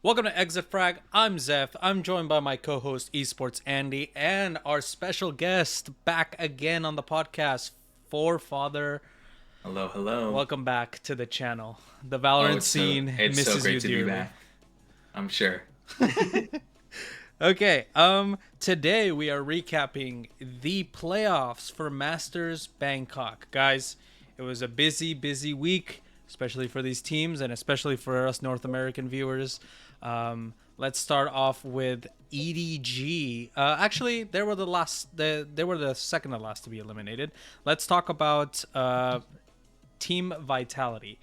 Welcome to Exit Frag. I'm Zeph. I'm joined by my co-host Esports Andy and our special guest back again on the podcast, Forefather. Hello, hello. Welcome back to the channel. The Oh, Valorant it's so scene it's so misses great you to be dearly. back. I'm sure. Okay, today we are recapping the playoffs for Masters Bangkok. Guys, it was a busy week, especially for these teams and especially for us North American viewers. Let's start off with EDG. Actually, they were the second to last to be eliminated. Let's talk about Team Vitality.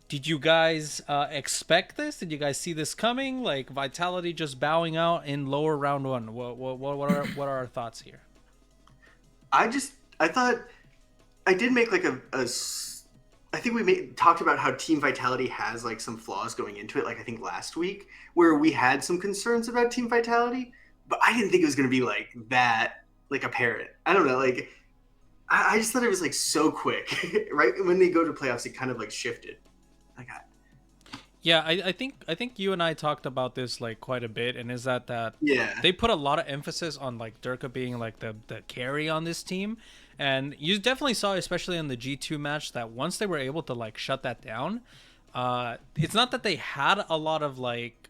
Did you guys expect this? Did you guys see this coming? Like Vitality just bowing out in lower round one. What are our thoughts here? I thought I did make like I think talked about how Team Vitality has like some flaws going into it. Like I think last week where we had some concerns about Team Vitality, but I didn't think it was going to be like that, like apparent. I don't know. Like I just thought it was like so quick, right when they go to playoffs, it kind of like shifted. Like Yeah, I think you and I talked about this like quite a bit, and is that yeah, they put a lot of emphasis on like Durka being like the carry on this team, and you definitely saw, especially in the G2 match, that once they were able to like shut that down, it's not that they had a lot of like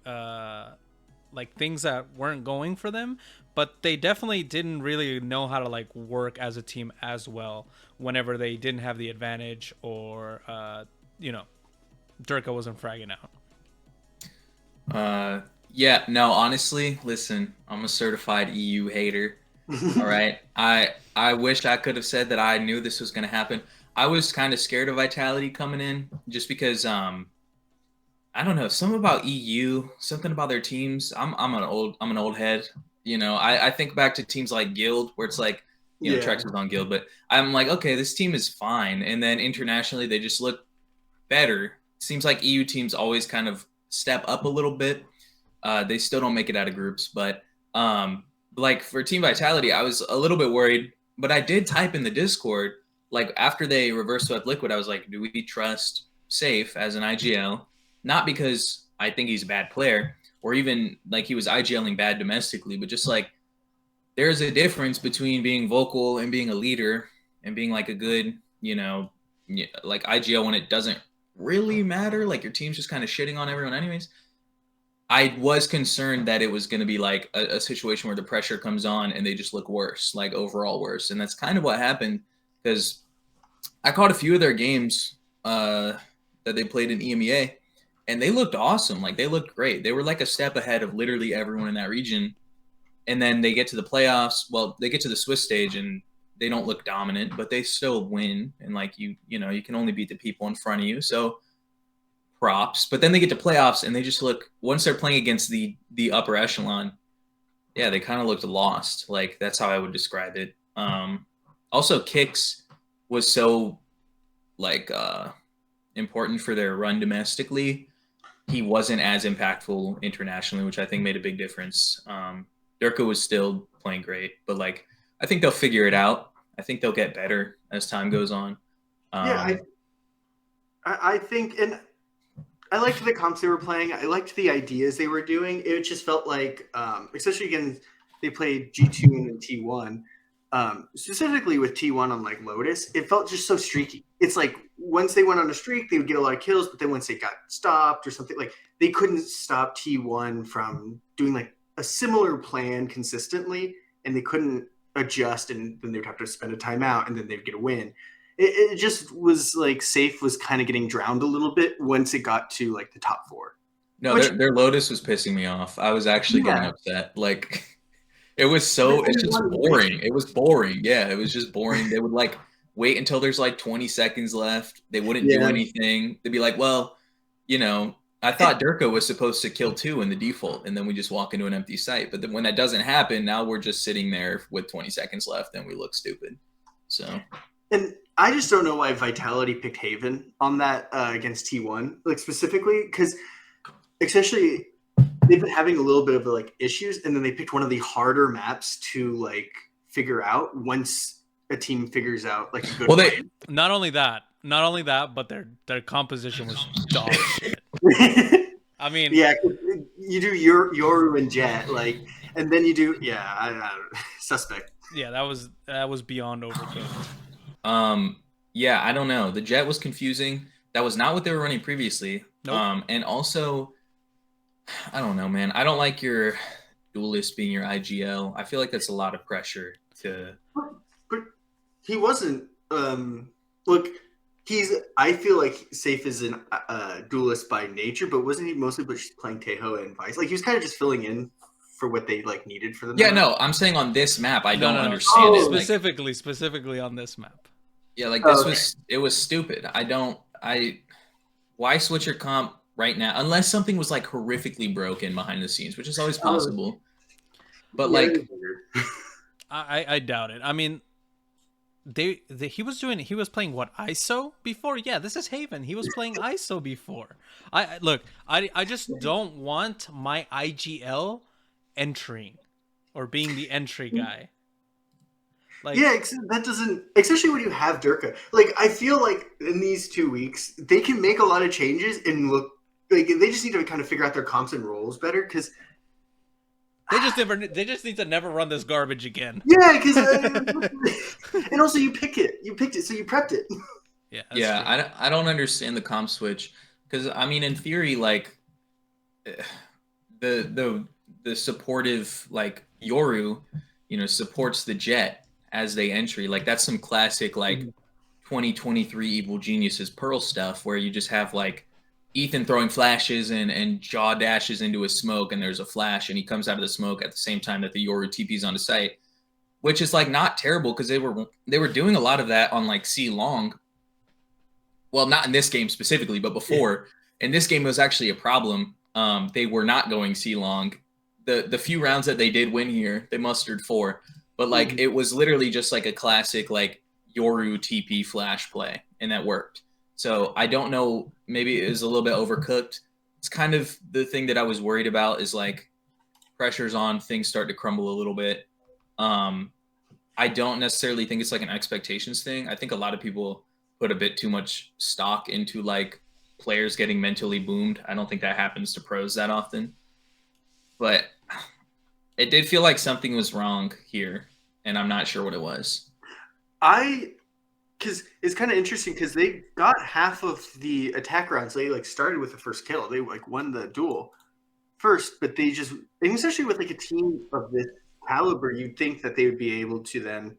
things that weren't going for them, but they definitely didn't really know how to like work as a team as well whenever they didn't have the advantage or you know Durka wasn't fragging out. Uh, yeah, no, honestly, listen, I'm a certified EU hater. All right. I wish I could have said that I knew this was going to happen. I was kind of scared of Vitality coming in just because I don't know, something about EU, something about their teams. I'm an old head. I think back to teams like Guild where it's like, yeah. Trex is on Guild, but I'm like, okay, this team is fine. And then internationally they just look better. Seems like EU teams always kind of step up a little bit. They still don't make it out of groups, but like for Team Vitality, I was a little bit worried. But I did type in the Discord, like after they reverse swept Liquid, I was like, do we trust Safe as an IGL? Not because I think he's a bad player or even like he was IGLing bad domestically, but just like there's a difference between being vocal and being a leader and being like a good, like IGL when it doesn't really matter, like your team's just kind of shitting on everyone anyways. I was concerned that it was going to be like a situation where the pressure comes on and they just look worse, like overall worse. And that's kind of what happened because I caught a few of their games that they played in EMEA and they looked awesome. Like they looked great. They were like a step ahead of literally everyone in that region. And then they get to the playoffs. Well, they get to the Swiss stage and they don't look dominant, but they still win. And like you can only beat the people in front of you. So props. But then they get to playoffs and they just look once they're playing against the upper echelon. Yeah, they kind of looked lost. Like that's how I would describe it. Also, Kicks was so like important for their run domestically. He wasn't as impactful internationally, which I think made a big difference. Durka was still playing great, but like I think they'll figure it out. I think they'll get better as time goes on. Yeah, Um, I think, and I liked the comps they were playing. I liked the ideas they were doing. It just felt like, especially again, they played G2 and T1. Specifically with T1 on like Lotus, it felt just so streaky. It's like once they went on a streak, they would get a lot of kills, but then once they got stopped or something, like they couldn't stop T1 from doing like a similar plan consistently, and they couldn't adjust, and then they would have to spend a timeout, and then they'd get a win. It just was like Safe was kind of getting drowned a little bit once it got to like the top four, no, which their Lotus was pissing me off. I was actually getting yeah, upset. Like it was but so it's only just one win. boring. It was boring. Yeah, it was just boring. They would like wait until there's like 20 seconds left. They wouldn't do Yeah, anything. They'd be like, well, I it, thought Durka was supposed to kill two in the default, and then we just walk into an empty site. But then when that doesn't happen, now we're just sitting there with 20 seconds left and we look stupid. So and I just don't know why Vitality picked Haven on that against T1, like specifically, because especially they've been having a little bit of like issues, and then they picked one of the harder maps to like figure out once a team figures out like a good well they plan. Not only that, but their composition was dog shit. I mean, Yeah, you do Yoru and Jet, like, and then you do suspect. yeah, that was beyond overcooked. Yeah, I don't know. The Jet was confusing. That was not what they were running previously. Nope. And also, I don't know, man. I don't like your duelist being your IGL. I feel like that's a lot of pressure to. But he wasn't. Look, I feel like Safe is an duelist by nature, but wasn't he mostly just playing Tejo and Vice? Like he was kind of just filling in for what they like needed for the Yeah, map. no, I'm saying on this map, I No, don't no, no. understand it. Like, Specifically on this map. yeah, like Oh, this okay. was it was stupid. Why switch your comp right now unless something was like horrifically broken behind the scenes, which is always possible. But Yeah, like, I doubt it. I mean, he was playing what, ISO before? Yeah, this is Haven. He was playing ISO before. I just don't want my IGL entering or being the entry guy. Like, yeah, that doesn't, especially when you have Durka. Like, I feel like in these 2 weeks, they can make a lot of changes and look like they just need to kind of figure out their comps and roles better. Because they just need to never run this garbage again. yeah, because and also you picked it, so you prepped it. Yeah, yeah, I don't understand the comp switch because I mean, in theory, like the supportive like Yoru, supports the Jet as they entry. Like that's some classic like 2023 Evil Geniuses Pearl stuff where you just have like Ethan throwing flashes and Jaw dashes into a smoke and there's a flash and he comes out of the smoke at the same time that the Yoru TP's onto site, which is like not terrible because they were doing a lot of that on like C long. Well, not in this game specifically, but before. In this game, it was actually a problem. They were not going C long. The few rounds that they did win here, they mustered 4. But like it was literally just like a classic like Yoru TP flash play, and that worked. So I don't know, maybe it was a little bit overcooked. It's kind of the thing that I was worried about is like pressure's on, things start to crumble a little bit. I don't necessarily think it's like an expectations thing. I think a lot of people put a bit too much stock into like players getting mentally boomed. I don't think that happens to pros that often. But it did feel like something was wrong here, and I'm not sure what it was. Because it's kind of interesting because they got half of the attack rounds. They like started with the first kill. They like won the duel first, but and especially with like a team of this caliber, you'd think that they would be able to then,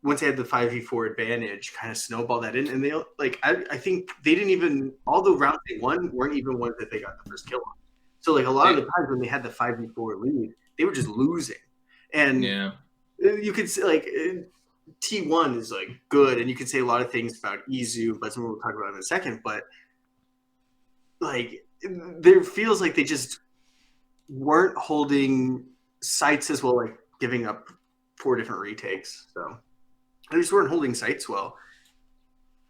once they had the 5v4 advantage, kind of snowball that in. And they like, I think they didn't even, all the rounds they won weren't even ones that they got the first kill on. So like a lot of the times when they had the 5v4 lead, they were just losing. And you could say like T1 is like good, and you could say a lot of things about Izu, but something we'll talk about in a second. But like there feels like they just weren't holding sites as well, like giving up 4 different retakes. So they just weren't holding sites well.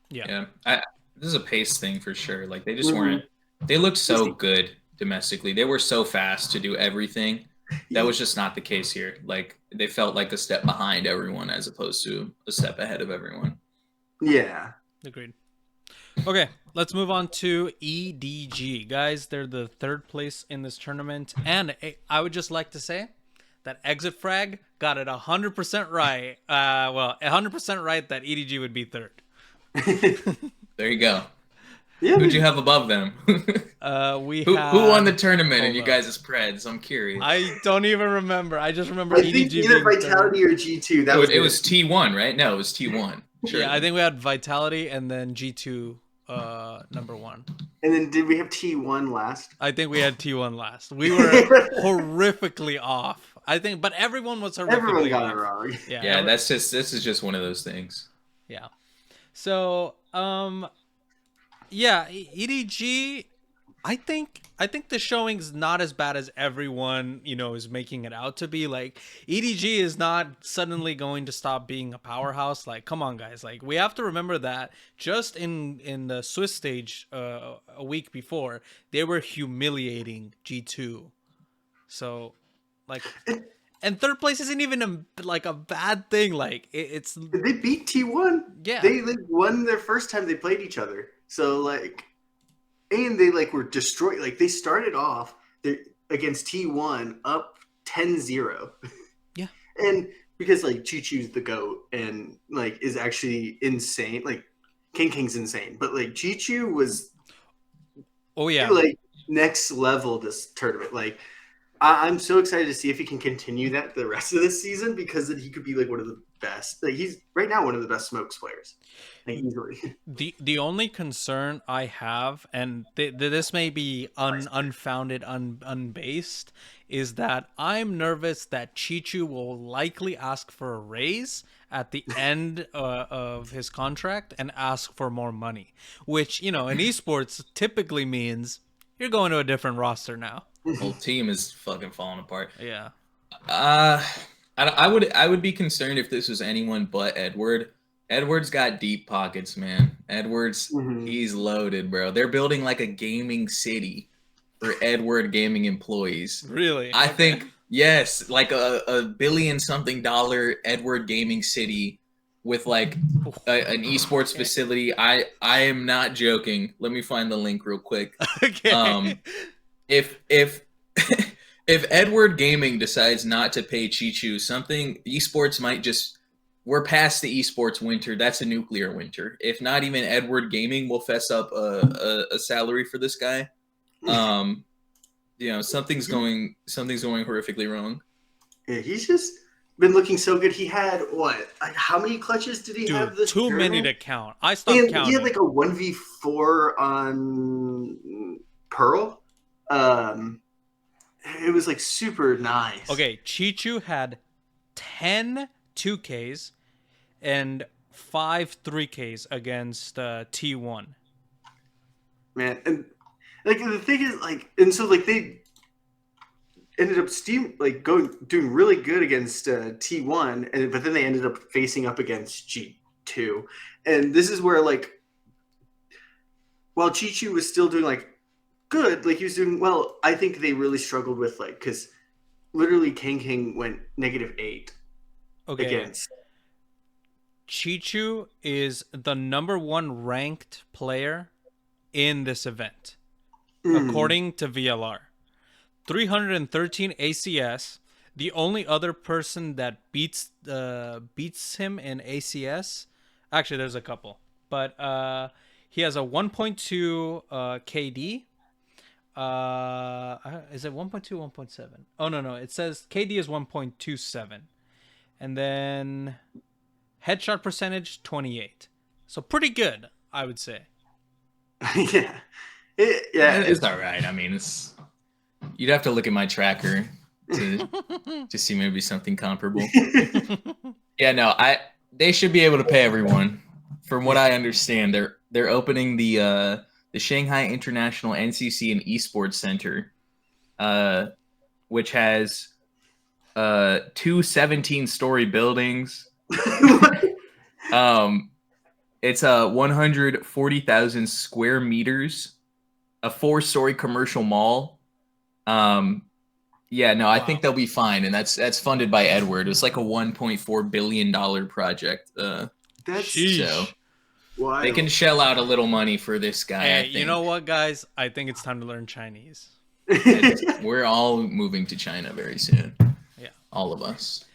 Yeah. This is a pace thing for sure. Like they just weren't. They looked so good domestically. They were so fast to do everything. That was just not the case here. Like they felt like a step behind everyone as opposed to a step ahead of everyone. Yeah. Agreed. Okay, let's move on to EDG. Guys, they're the 3rd place in this tournament. And I would just like to say that Exit Frag got it 100% right. 100% right that EDG would be 3rd. There you go. Yeah. Who'd you have above them? Who won the tournament in you guys' Preds? I'm curious. I don't even remember. I just remember I EDG think either being Vitality 3rd. or G2. It was T1, right? No, it was T1. Sure. Yeah, I think we had Vitality and then G2 number 1. And then did we have T1 last? I think we had T1 last. We were horrifically off. I think, but everyone was horrifically Everyone got off. it wrong. Yeah, this is just one of those things. Yeah. So, yeah, EDG, I think the showing's not as bad as everyone, is making it out to be. Like, EDG is not suddenly going to stop being a powerhouse. Like, come on, guys. Like, we have to remember that just in the Swiss stage a week before, they were humiliating G2. So, like, and 3rd place isn't even a bad thing. Like, it's... They beat T1. Yeah. They won their first time they played each other. So, like... and they like were destroyed. Like they started off against T1 up 10-0. Yeah. And because like Chi Chu's the GOAT and like is actually insane. Like King's insane, but like Chi Chu was like next level this tournament. Like I'm so excited to see if he can continue that the rest of this season, because then he could be like one of the best. Like he's right now one of the best smokes players, like easily. The only concern I have, and this may be unfounded, unbased, is that I'm nervous that Chichu will likely ask for a raise at the end of his contract and ask for more money, which, you know, in esports typically means you're going to a different roster now. Whole team is fucking falling apart. Yeah. I would be concerned if this was anyone but Edward. Edward's got deep pockets, man. Edward's he's loaded, bro. They're building like a gaming city for Edward gaming employees. Really? I think yes, like a $1 billion something Edward gaming city with like an esports facility. I am not joking. Let me find the link real quick. Okay. If if Edward Gaming decides not to pay Chichu, something esports might just. We're past the esports winter. That's a nuclear winter. If not even Edward Gaming will fess up a salary for this guy. You know, something's going horrifically wrong. Yeah, he's just been looking so good. He had what? Like, how many clutches did he have this too tournament? many to count. I stopped counting. He had like a 1v4 on Pearl. It was like super nice. Okay, Chichu had 10 2Ks and 5 3Ks against T1. Man, and like the thing is, like, and so like they ended up doing really good against T1, and but then they ended up facing up against G2, and this is where like while Chichu was still doing like good, like he was doing well, I think they really struggled with like because literally King went -8 against. Chichu is the #1 ranked player in this event, according to VLR. 313 ACS. The only other person that beats him in ACS, actually, there's a couple, but he has a 1.2 KD. Is it 1.2, 1.7? Oh no, it says KD is 1.27, and then headshot percentage 28. So pretty good, I would say. Yeah, it's all right. I mean, you'd have to look at my tracker to see maybe something comparable. Yeah, no, they should be able to pay everyone. From what I understand, they're opening the Shanghai International NCC and Esports Center, which has 2 17-story buildings. It's 140,000 square meters, a 4-story commercial mall. Yeah, no, I think they'll be fine, and that's funded by Edward. It's like a $1.4 billion project. That's so wild. They can shell out a little money for this guy. Hey, I think. You know what, guys? I think it's time to learn Chinese. We're all moving to China very soon. Yeah, all of us.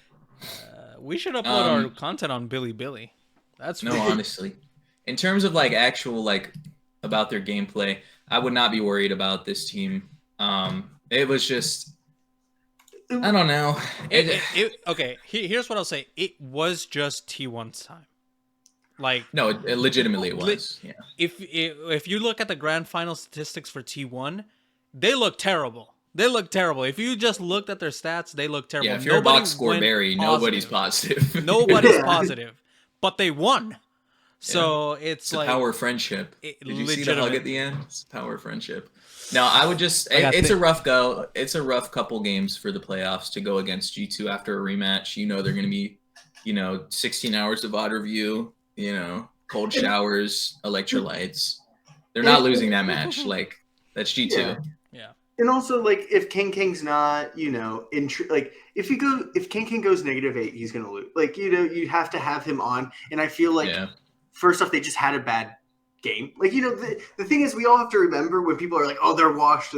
We should upload our content on Bilibili. That's no, honestly. In terms of like actual like about their gameplay, I would not be worried about this team. It was just I don't know. Okay, here's what I'll say. It was just T1's time. Like no, it legitimately it was. Yeah. If you look at the grand final statistics for T1, they look terrible. They look terrible. If you just looked at their stats, they look terrible. Yeah, if you're a box score berry, nobody's positive. Nobody's positive. But they won. So it's like power of friendship. Did you see the hug at the end? It's power of friendship. No, I would just it's a rough go. It's a rough couple games for the playoffs to go against G2 after a rematch. You know they're gonna be, 16 hours of VOD review, cold showers, electrolytes. They're not losing that match. Like that's G2. Yeah. And also, like, if King's not, if King goes -8, he's gonna lose. Like, you have to have him on. And I feel like, first off, they just had a bad game. Like, the thing is, we all have to remember when people are like, oh, they're washed.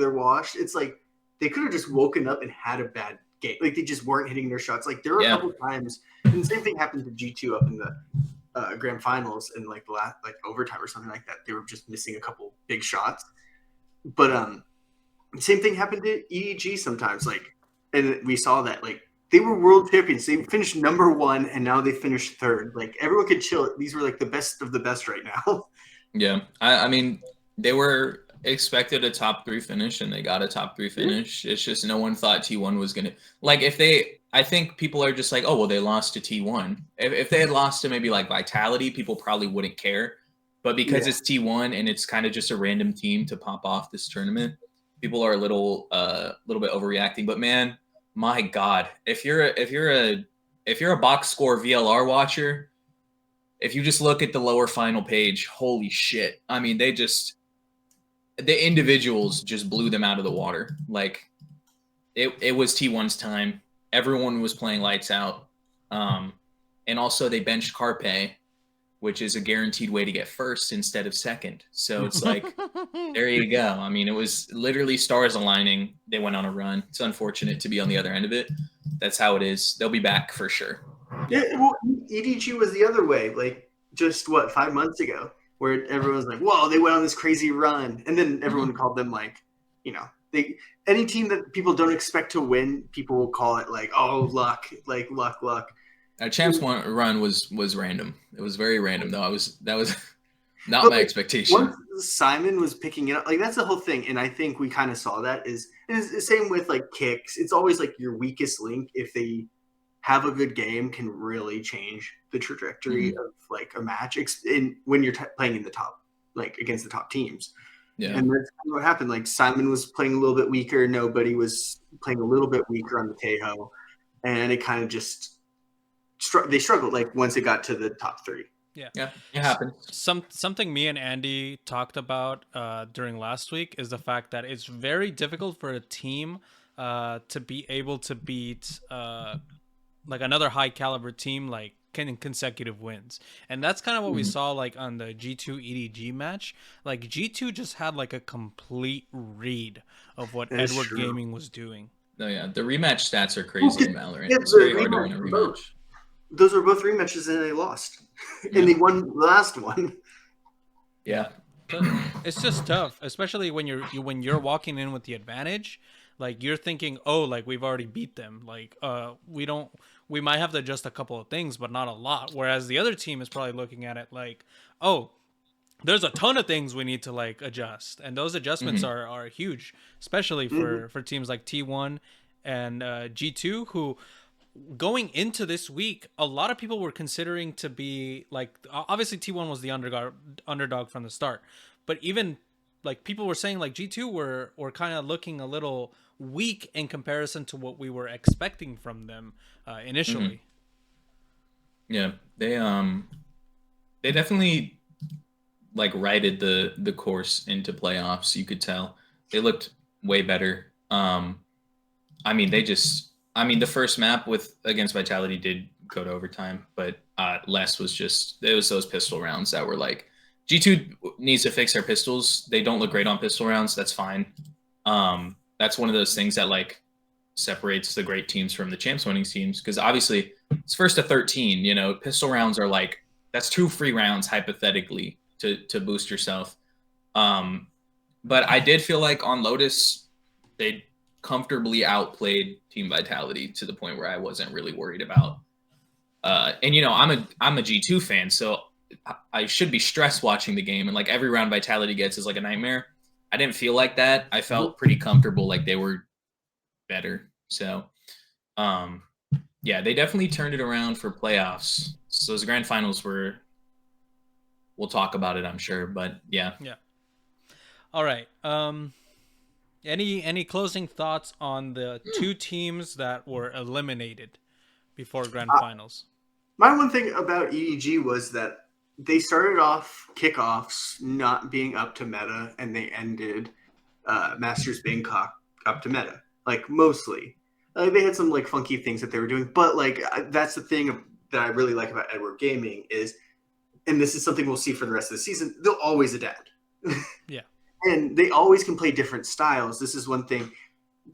It's like they could have just woken up and had a bad game. Like, they just weren't hitting their shots. Like, there were a couple times, and the same thing happened to G2 up in the grand finals in like the last overtime or something like that. They were just missing a couple big shots. But same thing happened to EDG sometimes. Like, and we saw that they were world champions. They finished number 1, and now they finished 3rd. Like, everyone could chill. These were like the best of the best right now. Yeah, I mean, they were expected a top 3 finish, and they got a top 3 finish. It's just no one thought T1 was gonna I think people are just like, oh well, they lost to T1. If they had lost to maybe like Vitality, people probably wouldn't care. But because it's T1 and it's kind of just a random team to pop off this tournament, people are a little bit overreacting. But man, my God, if you're a box score VLR watcher, if you just look at the lower final page, holy shit. I mean, the individuals just blew them out of the water. Like, it was T1's time. Everyone was playing lights out. And also they benched Carpe, which is a guaranteed way to get first instead of second. So it's like, there you go. I mean, it was literally stars aligning. They went on a run. It's unfortunate to be on the other end of it. That's how it is. They'll be back for sure. Yeah, well, EDG was the other way, like just 5 months ago, where everyone was like, "Whoa, they went on this crazy run," and then everyone called them any team that people don't expect to win, people will call it like, "Oh, luck, like luck." Our champs run was random. It was very random though. That was not my expectation. Once Simon was picking it up, like that's the whole thing, and I think we kind of saw that. Is the same with like kicks. It's always like your weakest link. If they have a good game, can really change the trajectory of like a match when you're playing in the top, like against the top teams. Yeah. And that's kind of what happened. Like Simon was playing a little bit weaker. Nobody was playing a little bit weaker on the Tejo. And it kind of just they struggled like once it got to the top 3. Yeah. Yeah, it happened. Something me and Andy talked about during last week is the fact that it's very difficult for a team to be able to beat like another high caliber team like in consecutive wins. And that's kind of what we saw like on the G2 EDG match. Like G2 just had like a complete read of what Edward Gaming was doing. Oh yeah, the rematch stats are crazy in Valorant. It's very hard to win a rematch. Those were both rematches and they lost. And they won the last one. Yeah. But it's just tough, especially when you're walking in with the advantage. Like you're thinking, oh, like we've already beat them. Like we might have to adjust a couple of things, but not a lot. Whereas the other team is probably looking at it like, oh, there's a ton of things we need to like adjust, and those adjustments are huge, especially for teams like T1 and G2, who going into this week, a lot of people were considering to be like, obviously T1 was the underdog from the start, but even like people were saying like G2 were kind of looking a little weak in comparison to what we were expecting from them initially. Yeah, they definitely like righted the course into playoffs. You could tell they looked way better. I mean, the first map against Vitality did go to overtime, but less was it was those pistol rounds that were like, G2 needs to fix their pistols. They don't look great on pistol rounds. That's fine. That's one of those things that like separates the great teams from the champs winning teams, because obviously it's first to 13. You know, pistol rounds are like, that's 2 free rounds hypothetically to boost yourself. But I did feel like on Lotus they comfortably outplayed Team Vitality to the point where I wasn't really worried about. And you know, I'm a G2 fan, so I should be stressed watching the game, and like every round Vitality gets is like a nightmare. I didn't feel like that. I felt pretty comfortable, like they were better. So, yeah, they definitely turned it around for playoffs. So those grand finals we'll talk about it, I'm sure, but yeah. Yeah. All right. Any closing thoughts on the 2 teams that were eliminated before grand finals? My one thing about EDG was that they started off kickoffs not being up to meta, and they ended Masters Bangkok up to meta, like mostly. They had some like funky things that they were doing, but like that's the thing that I really like about Edward Gaming is and this is something we'll see for the rest of the season, they'll always adapt. Yeah. And they always can play different styles. This is one thing.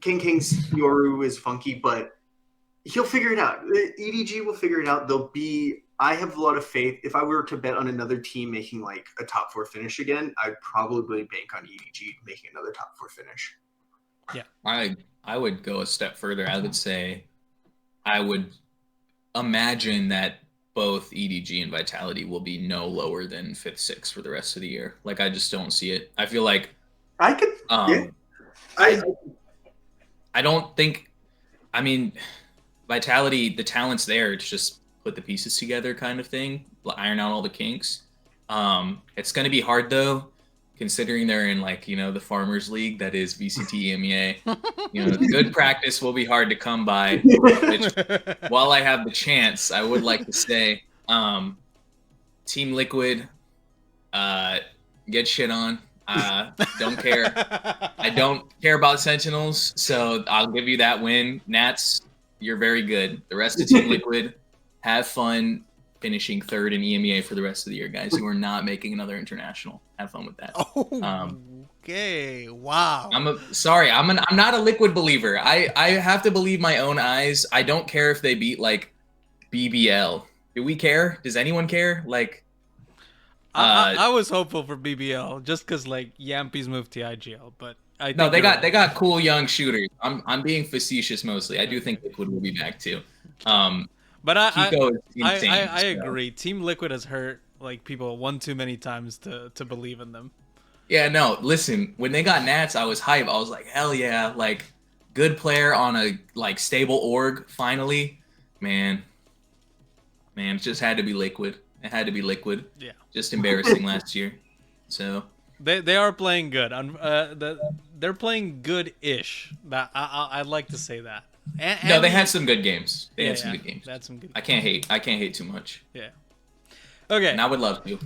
King's Yoru is funky, but he'll figure it out. EDG will figure it out. I have a lot of faith. If I were to bet on another team making like a top 4 finish again, I'd probably bank on EDG making another top 4 finish. Yeah. I would go a step further. I would say I would imagine that both EDG and Vitality will be no lower than 5th, 6th for the rest of the year. Like, I just don't see it. I feel like I could. Yeah. I don't think. I mean, Vitality, the talent's there. It's just put the pieces together, kind of thing. Iron out all the kinks. It's going to be hard though, considering they're in like the Farmers League that is VCT EMEA. The good practice will be hard to come by. Which, while I have the chance, I would like to say, Team Liquid, get shit on. Don't care. I don't care about Sentinels, so I'll give you that win. Nats, you're very good. The rest of Team Liquid, have fun finishing 3rd in EMEA for the rest of the year, guys. You are not making another international. Have fun with that. Oh, okay. Wow. I'm not a Liquid believer. I have to believe my own eyes. I don't care if they beat like BBL. Do we care? Does anyone care? Like, I was hopeful for BBL just because like Yampi's moved to IGL, but they got cool young shooters. I'm being facetious mostly. I do think Liquid will be back too. But Kiko is insane, I agree. Team Liquid has hurt like people one too many times to believe in them. Yeah, no, listen, when they got Nats, I was hyped. I was like, hell yeah, like good player on a like stable org finally. Man, it just had to be Liquid. It had to be Liquid. Yeah. Just embarrassing last year. So they are playing good. They're playing good-ish. I'd like to say that. No, they had some good games. They had some good games. That's some good. I can't hate too much. Yeah. Okay. And I would love to.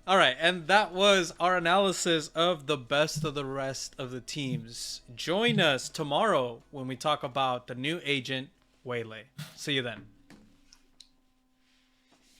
All right, and that was our analysis of the best of the rest of the teams. Join us tomorrow when we talk about the new agent, Waylay. See you then.